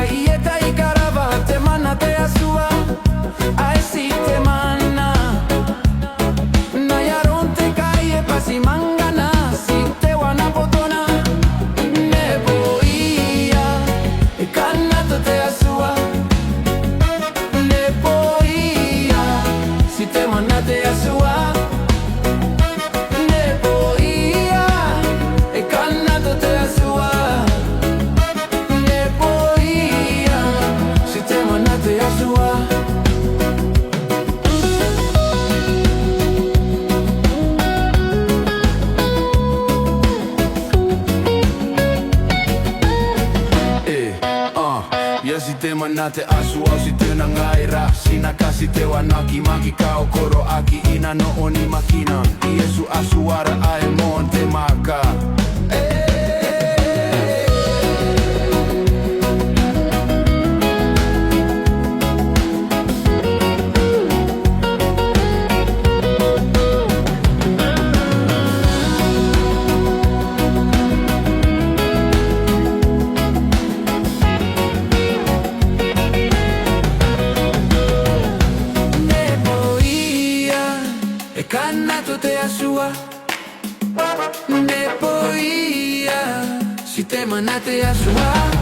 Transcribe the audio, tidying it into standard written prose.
ieta i karava te mana te asua ai si te mana na yaron te kai e pasi mangana si te wana potona ne boia e kanato te asua ne boia si te mana te asua ne boia e kanato te asua Ya si te manate asu au si te na ngaira Sina kasi te wanaki maki kao koro aki ina no oni makina Iesu asuara ae monte maka E kanato te asua ne poia si te manate asua